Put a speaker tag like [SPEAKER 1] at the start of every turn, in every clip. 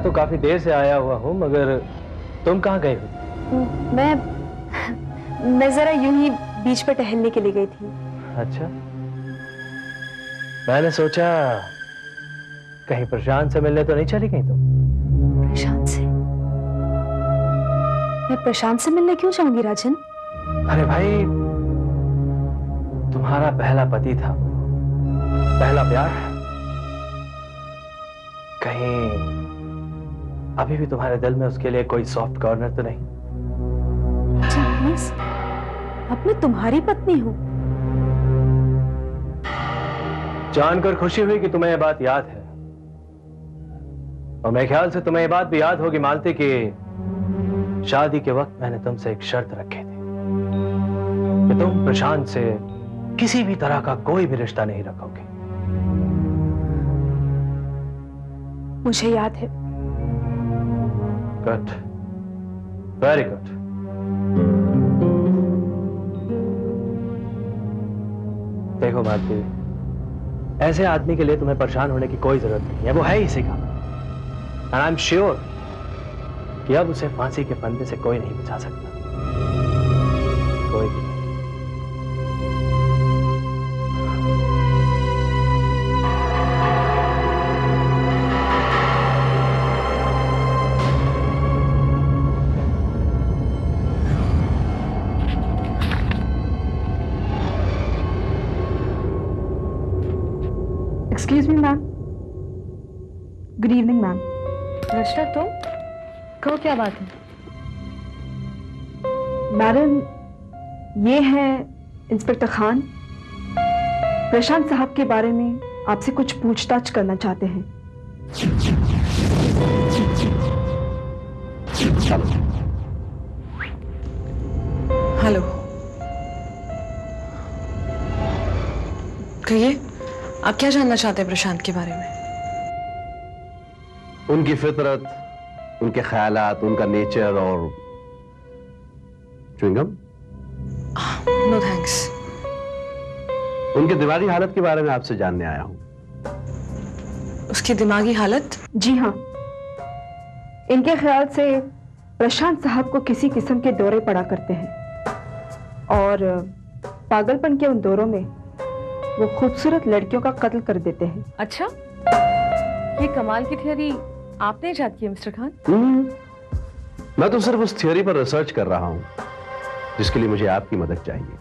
[SPEAKER 1] मैं तो काफी देर से आया हुआ हूँ, मगर तुम कहाँ गए हो?
[SPEAKER 2] मैं जरा यूं ही बीच पर टहलने के लिए गई थी।
[SPEAKER 1] अच्छा, मैंने सोचा कहीं प्रशांत से मिलने तो नहीं चली गई तुम?
[SPEAKER 2] प्रशांत से? मैं प्रशांत से मिलने क्यों जाऊंगी राजन?
[SPEAKER 1] अरे भाई, तुम्हारा पहला पति था, पहला प्यार। कहीं अभी भी तुम्हारे दिल में उसके लिए कोई सॉफ्ट कॉर्नर तो नहीं?
[SPEAKER 2] अब मैं तुम्हारी पत्नी हूँ।
[SPEAKER 1] जानकर खुशी हुई कि तुम्हें यह बात याद है, और मेरे ख्याल से तुम्हें यह बात भी याद होगी मालती कि शादी के वक्त मैंने तुमसे एक शर्त रखी थी कि तुम प्रशांत से किसी भी तरह का कोई भी रिश्ता नहीं रखोगे।
[SPEAKER 2] मुझे याद है।
[SPEAKER 1] Good, very good. देखो मालती, ऐसे आदमी के लिए तुम्हें परेशान होने की कोई जरूरत नहीं है, वो है ही इसी का। एंड आई एम श्योर कि अब उसे फांसी के फंदे से कोई नहीं बचा सकता, कोई भी।
[SPEAKER 2] Excuse me ma'am. Good evening ma'am.
[SPEAKER 3] Rachna, तुम कहो, क्या बात है?
[SPEAKER 2] मैडम, ये है इंस्पेक्टर खान। प्रशांत साहब के बारे में आपसे कुछ पूछताछ करना चाहते हैं।
[SPEAKER 3] हेलो, कहिए, आप क्या जानना चाहते हैं प्रशांत के बारे में?
[SPEAKER 4] उनकी फितरत, उनके ख्यालात, उनका नेचर और च्युइंगम।
[SPEAKER 3] No thanks.
[SPEAKER 4] उनके दिमागी हालत के बारे में आपसे जानने आया हूं।
[SPEAKER 3] उसकी दिमागी हालत?
[SPEAKER 2] जी हाँ, इनके ख्याल से प्रशांत साहब को किसी किस्म के दौरे पड़ा करते हैं और पागलपन के उन दौरों में वो खूबसूरत लड़कियों का कत्ल कर देते हैं।
[SPEAKER 3] अच्छा, ये कमाल की थियरी आपने इजाद की है मिस्टर खान?
[SPEAKER 4] मैं तो सिर्फ उस थियरी पर रिसर्च कर रहा हूं जिसके लिए मुझे आपकी मदद चाहिए।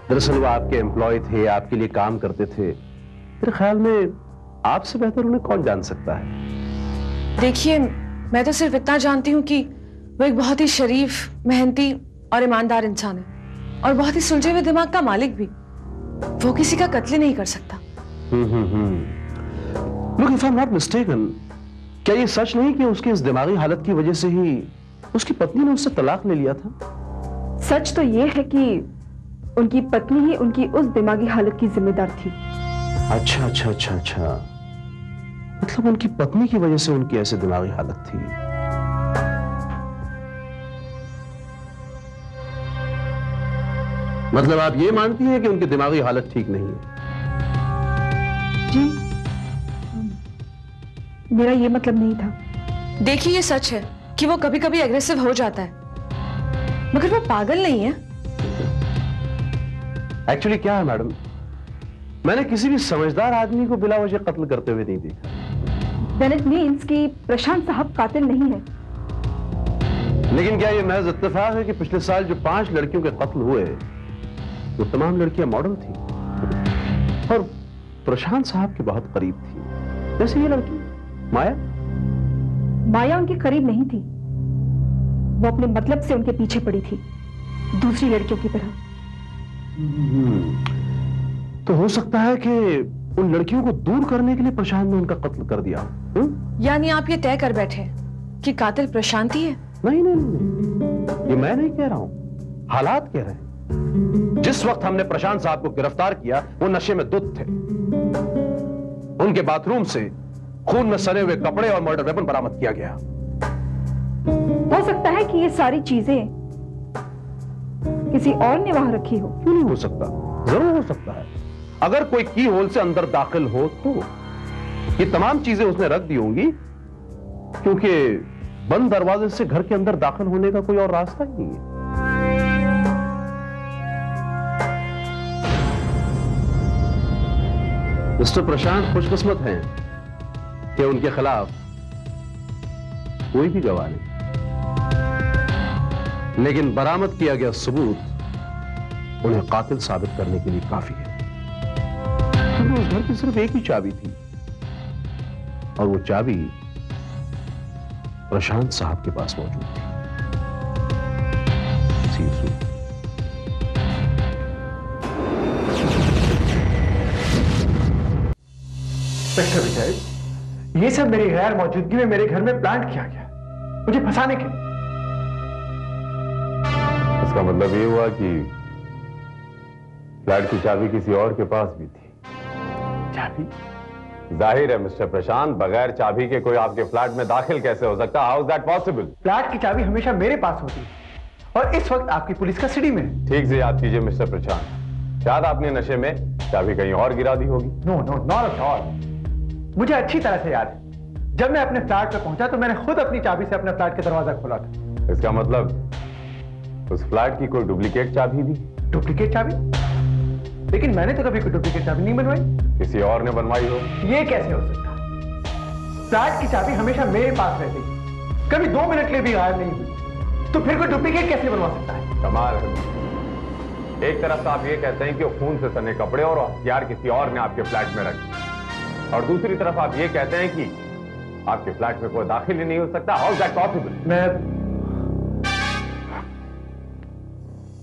[SPEAKER 4] दरअसल वो आपके एम्प्लॉय थे, आपके लिए काम करते थे। मेरे ख्याल में आपसे बेहतर उन्हें कौन जान सकता है।
[SPEAKER 3] देखिए, मैं तो सिर्फ इतना जानती हूँ कि वो एक बहुत ही शरीफ, मेहनती और ईमानदार इंसान है, और बहुत ही सुलझे हुए दिमाग का मालिक भी। वो किसी का कत्ल नहीं कर सकता।
[SPEAKER 4] Look, if I'm not mistaken, क्या ये सच नहीं कि उसकी इस दिमागी हालत की वजह से ही उसकी पत्नी ने उससे तलाक ले लिया था?
[SPEAKER 2] सच तो ये है कि उनकी पत्नी ही उनकी उस दिमागी हालत की जिम्मेदार थी।
[SPEAKER 4] अच्छा अच्छा अच्छा अच्छा, मतलब उनकी पत्नी की वजह से उनकी ऐसी दिमागी हालत थी। मतलब आप ये मानती हैं कि उनकी दिमागी हालत ठीक नहीं है?
[SPEAKER 2] जी, मेरा ये मतलब नहीं था।
[SPEAKER 3] देखिए, ये सच है कि वो कभी कभी एग्रेसिव हो जाता है, मगर वो पागल नहीं है।
[SPEAKER 4] एक्चुअली क्या है मैडम, मैंने किसी भी समझदार आदमी को बिला वजह कत्ल करते हुए नहीं देखा।
[SPEAKER 2] Then it means कि प्रशांत साहब कातिल नहीं है।
[SPEAKER 4] लेकिन क्या ये महज इत्तेफाक है कि पिछले साल जो 5 लड़कियों के कत्ल हुए वो तमाम लड़कियां मॉडल थी और प्रशांत साहब के बहुत करीब थी? जैसे ये लड़की माया।
[SPEAKER 2] माया उनके करीब नहीं थी, वो अपने मतलब से उनके पीछे पड़ी थी, दूसरी लड़कियों की तरह।
[SPEAKER 4] तो हो सकता है कि उन लड़कियों को दूर करने के लिए प्रशांत ने उनका कत्ल कर दिया।
[SPEAKER 3] यानी आप ये तय कर बैठे कि कातिल प्रशांत ही है?
[SPEAKER 4] नहीं नहीं नहीं, ये मैं नहीं कह रहा हूं, हालात कह रहे हैं। जिस वक्त हमने प्रशांत साहब को गिरफ्तार किया वो नशे में धुत थे। उनके बाथरूम से खून में सने हुए कपड़े और मर्डर वेपन बरामद किया गया।
[SPEAKER 2] हो सकता है कि ये सारी चीजें किसी और ने वहां रखी हो।
[SPEAKER 4] क्यों नहीं हो सकता? जरूर हो सकता है। अगर कोई की होल से अंदर दाखिल हो तो ये तमाम चीजें उसने रख दी होंगी क्योंकि बंद दरवाजे से घर के अंदर दाखिल होने का कोई और रास्ता ही नहीं है। मिस्टर प्रशांत खुशकिस्मत हैं कि उनके खिलाफ कोई भी गवाह नहीं, लेकिन बरामद किया गया सबूत उन्हें कातिल साबित करने के लिए काफी है। क्योंकि उस घर की सिर्फ एक ही चाबी थी और वो चाबी प्रशांत साहब के पास मौजूद थी।
[SPEAKER 5] मिस्टर विजय, ये सब मेरी गैर मौजूदगी में मेरे घर में प्लांट किया गया, मुझे फंसाने के लिए।
[SPEAKER 6] इसका मतलब ये हुआ कि फ्लैट की चाबी किसी और के पास भी थी।
[SPEAKER 5] चाबी?
[SPEAKER 6] जाहिर है मिस्टर प्रशांत, बगैर चाबी के कोई आपके फ्लैट में दाखिल कैसे हो सकता? How is that possible?
[SPEAKER 5] Flat की चाबी हमेशा मेरे पास होती है और इस वक्त आपकी पुलिस कस्टडी में है।
[SPEAKER 6] ठीक से याद कीजिए मिस्टर प्रशांत, शायद आपने नशे में चाबी कहीं और गिरा दी होगी।
[SPEAKER 5] No no, not at all. मुझे अच्छी तरह से याद है, जब मैं अपने फ्लैट पर पहुंचा तो मैंने खुद अपनी चाबी से अपने फ्लैट का दरवाजा खोला था।
[SPEAKER 6] इसका मतलब उस फ्लैट की कोई डुप्लीकेट चाबी थी?
[SPEAKER 5] डुप्लीकेट चाबी? लेकिन मैंने तो कभी कोई डुप्लीकेट चाबी नहीं बनवाई।
[SPEAKER 6] किसी और ने बनवाई हो?
[SPEAKER 5] ये कैसे हो सकता है? फ्लैट की चाबी हमेशा मेरे पास रहती, कभी 2 मिनट के लिए भी गायब नहीं हुई, तो फिर कोई डुप्लीकेट कैसे बनवा सकता है?
[SPEAKER 6] कमाल है। एक तरफ आप ये कहते हैं कि खून से सने कपड़े और हथियार किसी और ने आपके फ्लैट में रखे, और दूसरी तरफ आप ये कहते हैं कि आपके फ्लैट में कोई दाखिल ही नहीं हो सकता। How is that possible?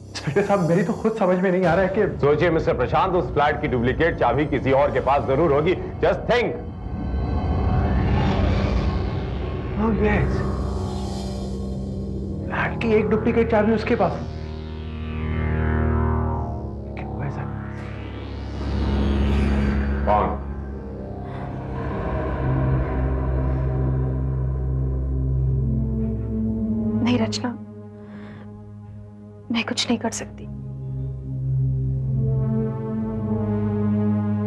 [SPEAKER 5] Inspector साहब, मेरी तो खुद समझ में नहीं आ रहा है कि।
[SPEAKER 6] सोचिए मिस्टर प्रशांत, उस फ्लैट की डुप्लीकेट चाबी किसी और के पास जरूर होगी। Just think.
[SPEAKER 5] Oh yes, flat की एक डुप्लीकेट चाबी उसके पास।
[SPEAKER 6] कौन?
[SPEAKER 3] नहीं रचना, मैं कुछ नहीं कर सकती।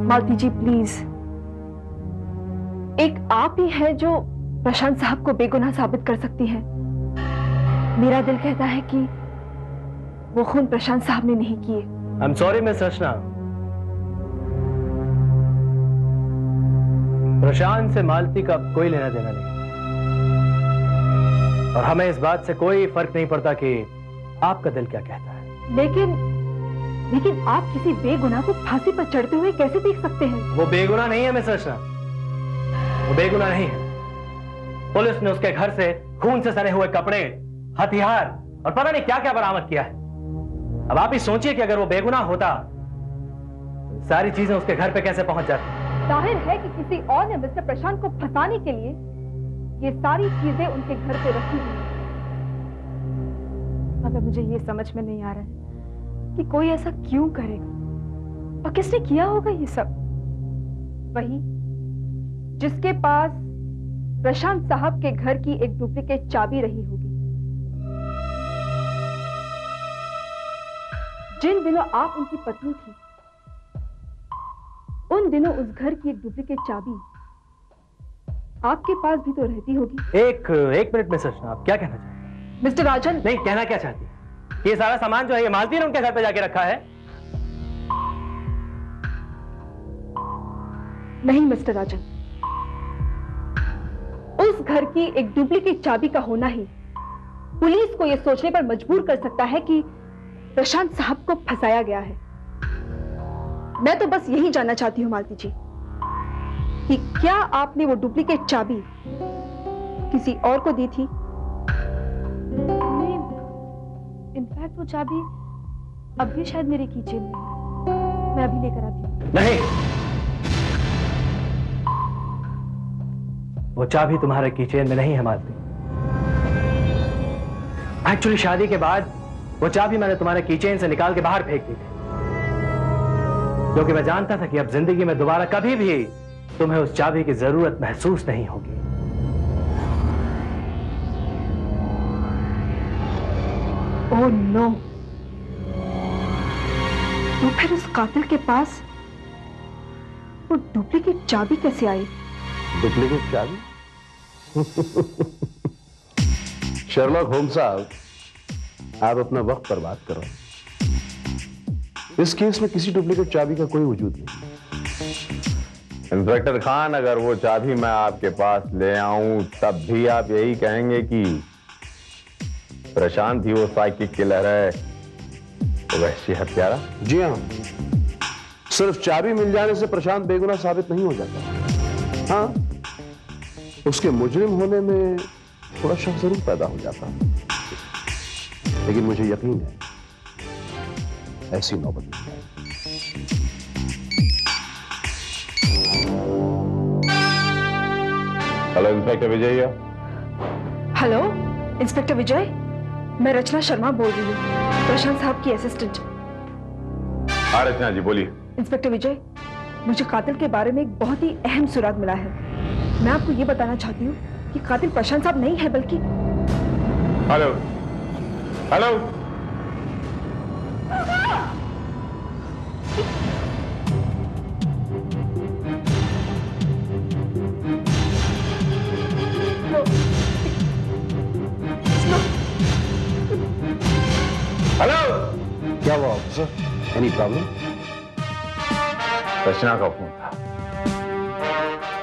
[SPEAKER 2] मालती जी प्लीज, एक आप ही है जो प्रशांत साहब को बेगुनाह साबित कर सकती हैं। मेरा दिल कहता है कि वो खून प्रशांत साहब ने नहीं किए।
[SPEAKER 1] आई एम सॉरी मिस रचना, प्रशांत से मालती का कोई लेना देना नहीं, और हमें इस बात से कोई फर्क नहीं पड़ता कि आपका दिल क्या कहता है।
[SPEAKER 2] लेकिन आप किसी बेगुनाह को फांसी पर चढ़ते हुए कैसे देख सकते हैं?
[SPEAKER 1] वो बेगुनाह नहीं है मिस रचना, वो बेगुनाह नहीं है। पुलिस ने उसके घर से खून से सने हुए कपड़े, हथियार और पता नहीं क्या क्या बरामद किया है। अब आप ही सोचिए कि अगर वो बेगुनाह होता तो सारी चीजें उसके घर पे कैसे पहुंच जाती।
[SPEAKER 2] जाहिर है कि किसी और ने मिस्टर प्रशांत को फंसाने के लिए ये सारी चीजें उनके घर पे रखी हुई हैं। मगर मुझे ये समझ में नहीं आ रहा है कि कोई ऐसा क्यों करेगा और किसने किया होगा ये सब। वही जिसके पास प्रशांत साहब के घर की एक डुप्लीकेट चाबी रही होगी। जिन दिनों आप उनकी पत्नी थी, उन दिनों उस घर की एक डुप्लीकेट चाबी आपके पास भी तो रहती होगी। एक
[SPEAKER 1] मिनट में रचना, आप क्या कहना चाहते हैं?
[SPEAKER 2] मिस्टर राजन,
[SPEAKER 1] नहीं, कहना क्या चाहती है? ये सारा सामान जो है ये मालती ने उनके घर पे जाके रखा है?
[SPEAKER 2] नहीं मिस्टर राजन, उस घर की एक डुप्लीकेट चाबी का होना ही पुलिस को यह सोचने पर मजबूर कर सकता है कि प्रशांत साहब को फंसाया गया है। मैं तो बस यही जानना चाहती हूं मालती जी कि क्या आपने वो डुप्लीकेट चाबी किसी और को दी थी? इनफैक्ट वो चाबी अब भी शायद मेरे कीचेन में है। मैं अभी लेकर आती हूँ।
[SPEAKER 1] नहीं, वो चाबी तुम्हारे कीचेन में नहीं है मालती। एक्चुअली शादी के बाद वो चाबी मैंने तुम्हारे कीचेन से निकाल के बाहर फेंक दी थी, क्योंकि मैं जानता था कि अब जिंदगी में दोबारा कभी भी तुम्हें उस चाबी की जरूरत महसूस नहीं होगी।
[SPEAKER 2] ओह नो, तो फिर उस कातिल के पास वो डुप्लीकेट चाबी कैसे आई?
[SPEAKER 6] डुप्लीकेट चाबी?
[SPEAKER 4] शर्लॉक होम्स साहब, आप अपना वक्त बर्बाद कर रहे हैं। इस केस में किसी डुप्लीकेट चाबी का कोई वजूद नहीं।
[SPEAKER 6] इंस्पेक्टर खान, अगर वो चाबी मैं आपके पास ले आऊं तब भी आप यही कहेंगे कि प्रशांत ही वो साइकिक किलर है, वो वहशी हत्यारा?
[SPEAKER 4] जी हाँ, सिर्फ चाबी मिल जाने से प्रशांत बेगुनाह साबित नहीं हो जाता। हाँ, उसके मुजरिम होने में थोड़ा शक जरूर पैदा हो जाता, लेकिन मुझे यकीन है ऐसी नौबत नहीं आएगी।
[SPEAKER 6] हेलो इंस्पेक्टर विजय।
[SPEAKER 2] हेलो इंस्पेक्टर विजय, मैं रचना शर्मा बोल रही हूँ, प्रशांत साहब की असिस्टेंट।
[SPEAKER 6] हाँ रचना जी, बोलिए।
[SPEAKER 2] इंस्पेक्टर विजय, मुझे कातिल के बारे में एक बहुत ही अहम सुराग मिला है। मैं आपको ये बताना चाहती हूँ कि कातिल प्रशांत साहब नहीं है, बल्कि
[SPEAKER 6] हेलो हेलो हेलो।
[SPEAKER 4] क्या हुआ ऑफिसर? Any problem?
[SPEAKER 6] रचना का फोन था,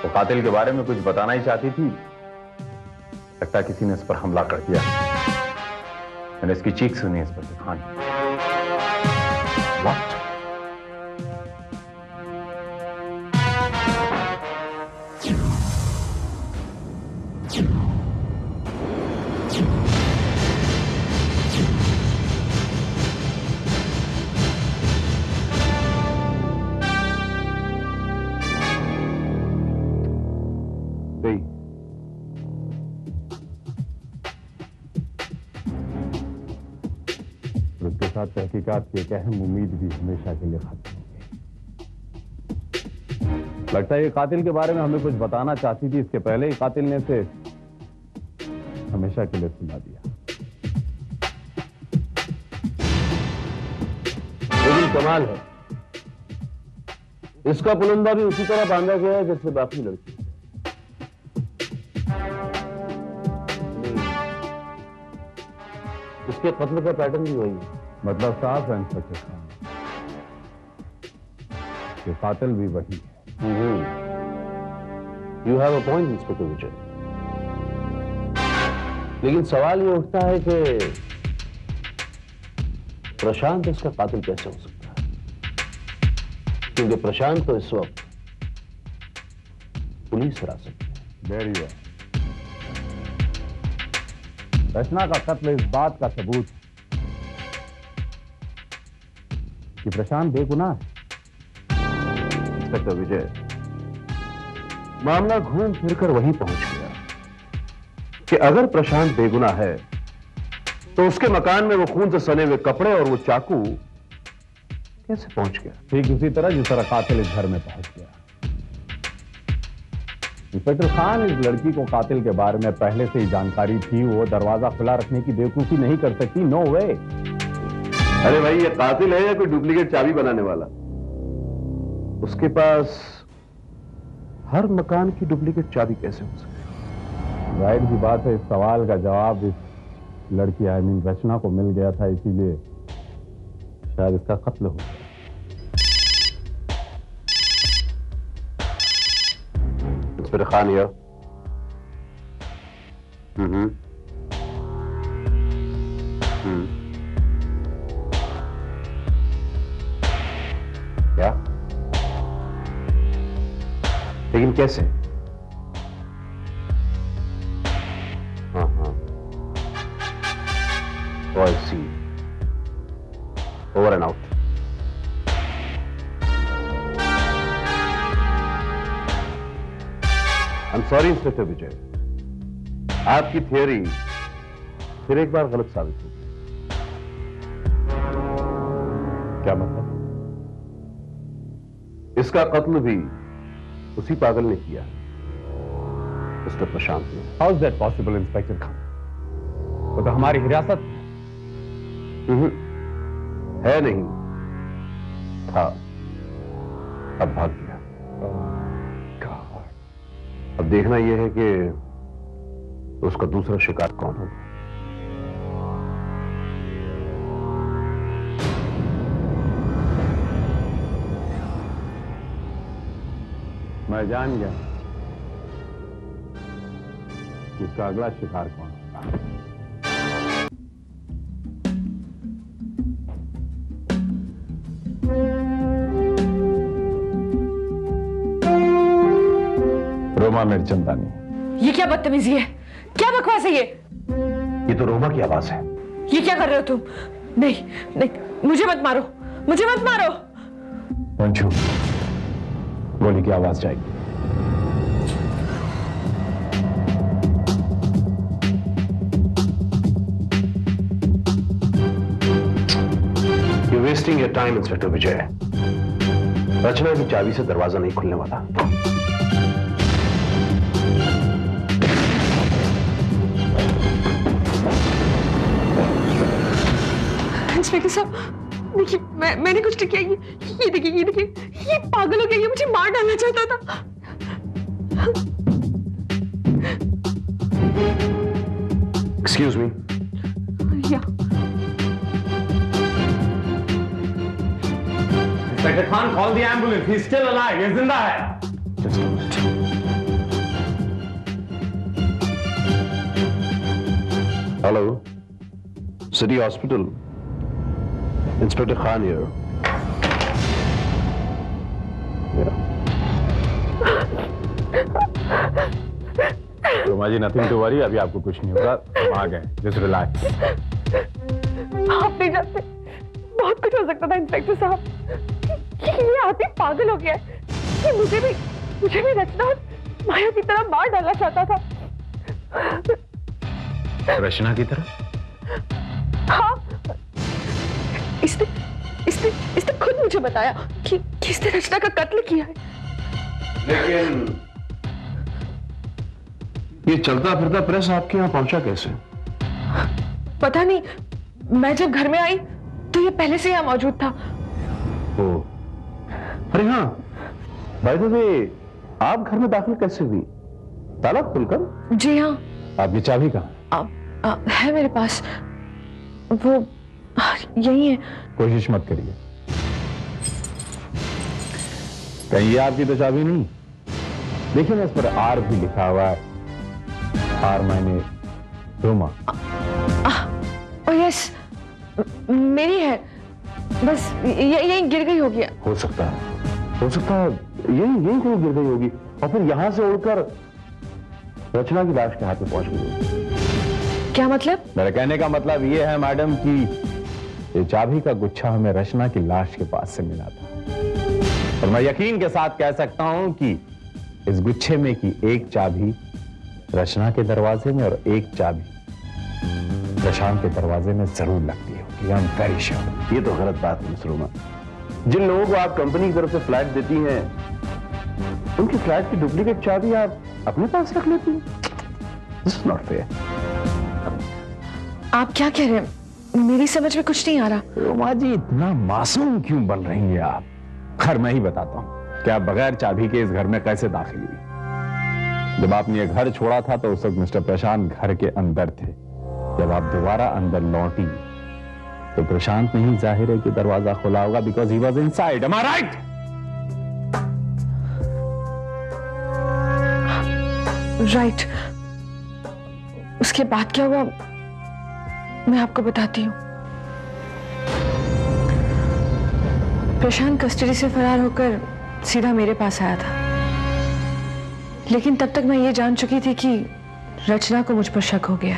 [SPEAKER 6] वो कातिल के बारे में कुछ बताना ही चाहती थी। लगता किसी ने इस पर हमला कर दिया। मैंने इसकी चीख सुनी इस पर खान।
[SPEAKER 4] व्हाट?
[SPEAKER 6] उसके साथ तहकीकात की एक अहम उम्मीद भी हमेशा के लिए खत्म हो गई। लगता है ये कातिल के बारे में हमें कुछ बताना चाहती थी, इसके पहले ही कातिल ने इसे हमेशा के लिए सुला दिया।
[SPEAKER 4] लेकिन कमाल है, इसका पुलंदा भी उसी तरह बांधा गया है जैसे बाकी लड़की। इसके कत्ल का पैटर्न भी वही है।
[SPEAKER 6] मतलब साफ है इंस्पेक्टर खान, ये कातिल भी वही है।
[SPEAKER 4] You have a point inspector Vijay, लेकिन सवाल ये उठता है कि प्रशांत इसका कातिल कैसे हो सकता है? क्योंकि प्रशांत तो इस वक्त पुलिस हिरासत में है।
[SPEAKER 6] Very well. रचना का कत्ल इस बात का सबूत है कि प्रशांत बेगुनाह है।
[SPEAKER 4] इंस्पेक्टर विजय, मामला घूम फिरकर वहीं पहुंच गया कि अगर प्रशांत बेगुनाह है तो उसके मकान में वो खून से सने हुए कपड़े और वो चाकू कैसे पहुंच गया?
[SPEAKER 6] ठीक उसी तरह जिस तरह कातिल इस घर में पहुंच गया। इंस्पेक्टर खान, इस लड़की को कातिल के बारे में पहले से ही जानकारी थी। वो दरवाजा खुला रखने की बेवकूफी नहीं कर सकती। नो वे।
[SPEAKER 4] अरे भाई, ये कातिल है या कोई डुप्लीकेट चाबी बनाने वाला? उसके पास हर मकान की डुप्लीकेट चाबी कैसे हो सकती?
[SPEAKER 6] जाहिर सी बात है, इस सवाल का जवाब इस लड़की रचना को मिल गया था, इसीलिए शायद इसका कत्ल हो गया।
[SPEAKER 4] इंस्पेक्टर खान यार। क्या? लेकिन कैसे? हाँ। Oh, I see. Over and out. I'm sorry, inspector Vijay, आपकी थियरी फिर एक बार गलत साबित हुई।
[SPEAKER 6] क्या मतलब?
[SPEAKER 4] इसका कत्ल भी उसी पागल ने किया, मिस्टर प्रशांत ने।
[SPEAKER 6] How is that possible inspector Khan? वो तो हमारी हिरासत
[SPEAKER 4] है नहीं था, अब भाग गया। अब देखना यह है कि तो उसका दूसरा शिकार कौन होगा?
[SPEAKER 6] मैं जान गया कि उसका अगला शिकार कौन होगा। रोमा मिर्चंदानी।
[SPEAKER 3] ये क्या बदतमीजी है, क्या बकवास है
[SPEAKER 4] ये तो रोमा की आवाज है।
[SPEAKER 3] ये क्या कर रहे हो तुम? नहीं नहीं, मुझे मत मारो, मुझे मत मारो।
[SPEAKER 6] पंचू, गोली की आवाज जाएगी।
[SPEAKER 4] You're wasting your time, inspector Vijay. Rachna की चाबी से दरवाजा नहीं खुलने वाला।
[SPEAKER 3] इंस्पेक्टर साहब, देखिए मैंने कुछ नहीं किया। ये देखिए, ये पागल हो गया, ये मुझे मार डालना चाहता था।
[SPEAKER 4] Excuse me.
[SPEAKER 3] या
[SPEAKER 6] inspector Khan, call the ambulance, he is still alive, ये जिंदा है।
[SPEAKER 4] Just a minute. Hello, City Hospital. Inspector Khan here.
[SPEAKER 6] Roma ji, nothing to worry, अभी आपको कुछ नहीं होगा, हम आ गए, जस्ट रिलैक्स।
[SPEAKER 3] आप नहीं जानते, बहुत कुछ हो सकता था इंस्पेक्टर साहब। ये आदमी पागल हो गया है। ये मुझे भी रचना और माया की तरह मार डालना चाहता था।
[SPEAKER 6] रचना की तरह?
[SPEAKER 3] हाँ, इसने खुद मुझे बताया कि इसने रचना का कत्ल किया है।
[SPEAKER 4] लेकिन ये चलता फिरता प्रेस आपके यहां पहुंचा कैसे?
[SPEAKER 3] पता नहीं, मैं जब घर में आई तो ये पहले से यहाँ मौजूद था।
[SPEAKER 4] ओ, अरे हाँ, बाय द वे, आप घर में दाखिल कैसे हुई? ताला खुलकर?
[SPEAKER 3] जी हाँ।
[SPEAKER 6] आपकी चाबी कहाँ?
[SPEAKER 3] है मेरे पास, वो यही है।
[SPEAKER 6] कोशिश मत करिए, कहीं ये आपकी तो चाबी नहीं। देखिए ना, इस पर आर भी लिखा हुआ है। आर मायने रोमा।
[SPEAKER 3] ओ यस, मेरी है, बस यही गिर गई होगी।
[SPEAKER 4] हो सकता है यही कहीं गिर गई होगी और फिर यहां से उड़कर रचना की लाश के हाथ में पहुंच गई।
[SPEAKER 3] क्या मतलब?
[SPEAKER 6] मेरे कहने का मतलब ये है मैडम कि ये चाबी का गुच्छा हमें रचना की लाश के पास से मिला था, और मैं यकीन के साथ कह सकता हूं कि इस गुच्छे में की एक चाबी रचना के दरवाजे में और एक चाबी प्रशांत के दरवाजे में जरूर लगती होगी। I am very sure.
[SPEAKER 4] ये तो गलत बात है मिस रोमा। जिन लोगों को आप कंपनी की तरफ से फ्लैट देती हैं, उनके फ्लैट की डुप्लीकेट चाबी आप अपने पास रख लेती हैं। This is not fair.
[SPEAKER 3] आप क्या कह रहे हैं? मेरी समझ में कुछ नहीं आ रहा।
[SPEAKER 6] रोमा जी, इतना मासूम क्यों बन रही हैं आप? खैर, मैं ही बताता हूं कि आप बगैर चाबी के इस घर में कैसे दाखिल हुई। जब आपने ये घर छोड़ा था तो उस वक्त मिस्टर प्रशांत घर के अंदर थे। जब आप दोबारा अंदर लौटी तो प्रशांत ने ही जाहिर है कि दरवाजा खुला होगा, because he was inside. Am I right?
[SPEAKER 3] Right. उसके बाद क्या हुआ मैं आपको बताती हूँ। प्रशांत कस्टडी से फरार होकर सीधा मेरे पास आया था, लेकिन तब तक मैं ये जान चुकी थी कि रचना को मुझ पर शक हो गया,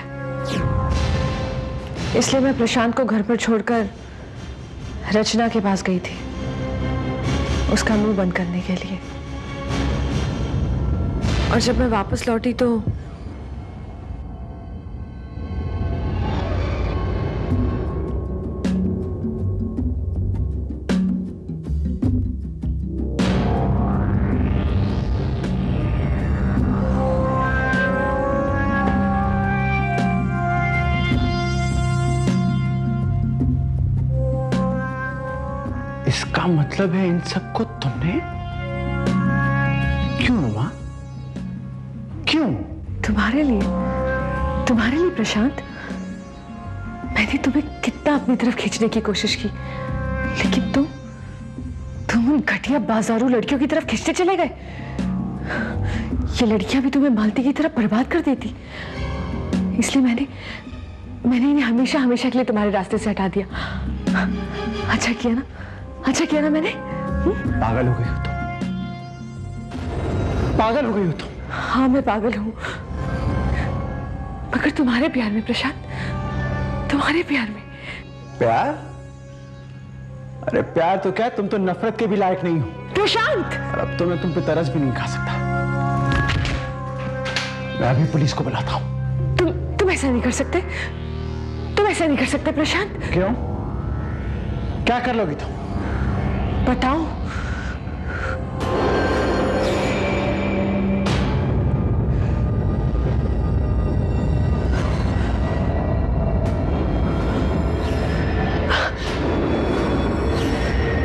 [SPEAKER 3] इसलिए मैं प्रशांत को घर पर छोड़कर रचना के पास गई थी, उसका मुंह बंद करने के लिए। और जब मैं वापस लौटी तो
[SPEAKER 4] इसका मतलब है इन सबको तुमने? क्यों रोमा? क्यों?
[SPEAKER 3] तुम्हारे लिए। तुम्हारे लिए प्रशांत, मैंने तुम्हें कितना अपनी तरफ खींचने की कोशिश की, लेकिन तुम उन घटिया बाजारू लड़कियों की तरफ खींचते चले गए। ये लड़कियां भी तुम्हें मालती की तरफ बर्बाद कर देती, इसलिए मैंने इन्हें हमेशा हमेशा के लिए तुम्हारे रास्ते से हटा दिया। अच्छा किया ना मैंने।
[SPEAKER 5] पागल हो गई हो तुम, पागल हो गई हो तुम।
[SPEAKER 3] हाँ मैं पागल हूं, मगर तुम्हारे प्यार में प्रशांत, तुम्हारे प्यार में।
[SPEAKER 5] प्यार? अरे प्यार तो क्या, तुम तो नफरत के भी लायक नहीं हो
[SPEAKER 3] प्रशांत।
[SPEAKER 5] अब तो मैं तुम पे तरस भी नहीं खा सकता। मैं अभी पुलिस को बुलाता हूं।
[SPEAKER 3] तुम ऐसा नहीं कर सकते, तुम ऐसा नहीं कर सकते प्रशांत।
[SPEAKER 5] क्यों? क्या कर लोगी तुम?
[SPEAKER 3] बताओ।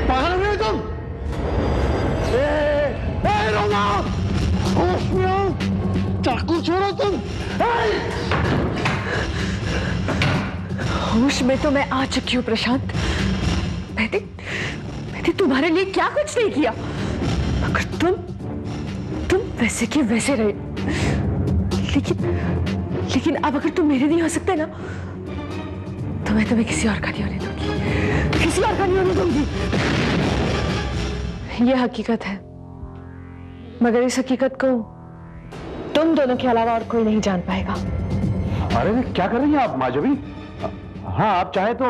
[SPEAKER 5] पागल हो गए तुम? रोमा, होश में आओ, चाकू छोड़ो तुम।
[SPEAKER 3] होश में तो मैं आ चुकी हूँ प्रशांत। मैंने तुम्हारे लिए क्या कुछ नहीं किया, मगर तुम वैसे के वैसे रहे। लेकिन अब अगर तुम मेरे नहीं हो सकते ना, तो मैं तुम्हें किसी और का नहीं होने दूंगी, किसी और का नहीं होने दूंगी। यह हकीकत है, मगर इस हकीकत को तुम दोनों के अलावा और कोई नहीं जान पाएगा।
[SPEAKER 4] अरे क्या कर रही हैं आप माधवी? हाँ, आप चाहे तो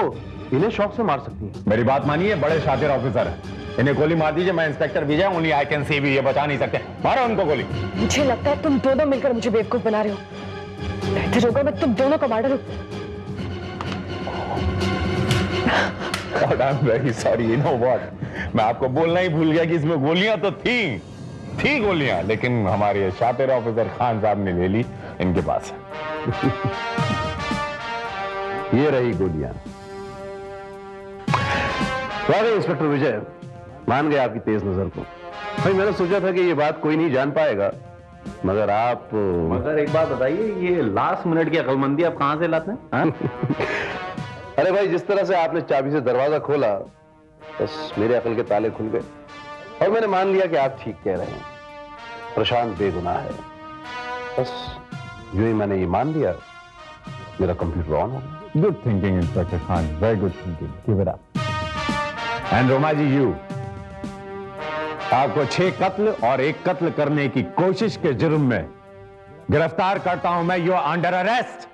[SPEAKER 4] इन्हें शौक से मार सकती हैं।
[SPEAKER 6] मेरी बात मानिए, बड़े शातिर ऑफिसर हैं, इन्हें गोली मार दीजिए। मैं inspector Vijay, only I can see भी, ये बचा नहीं सकते। मारो उनको गोली।
[SPEAKER 3] मुझे लगता है तुम दोनों मिलकर मुझे बेवकूफ बना रहे हो। बेहतर होगा मैं तुम दोनों को मार डालूं।
[SPEAKER 6] I am very sorry, you know what, मैं आपको बोलना ही भूल गया कि इसमें गोलियां तो थी गोलियां, लेकिन हमारे शातिर ऑफिसर खान साहब ने ले ली, इनके पास है।
[SPEAKER 4] ये रही गोलियां। वाकई इंस्पेक्टर विजय, मान गए आपकी तेज नजर को। भाई मैंने सोचा था कि ये बात कोई नहीं जान पाएगा, मगर आप।
[SPEAKER 7] मगर एक बात बताइए, ये लास्ट मिनट की अक्लमंदी आप कहां से लाते हैं?
[SPEAKER 4] अरे भाई, जिस तरह से आपने चाबी से दरवाजा खोला, बस मेरे अकल के ताले खुल गए और मैंने मान लिया कि आप ठीक कह रहे हैं, प्रशांत बेगुनाह है। बस यूं ही मैंने ये मान लिया, मेरा कंप्यूटर ऑन हो गया।
[SPEAKER 6] Good thinking inspector Khan, very good thinking, keep it up. And Roma ji, you, आपको 6 कत्ल और 1 कत्ल करने की कोशिश के जुर्म में गिरफ्तार करता हूं मैं। You are under arrest.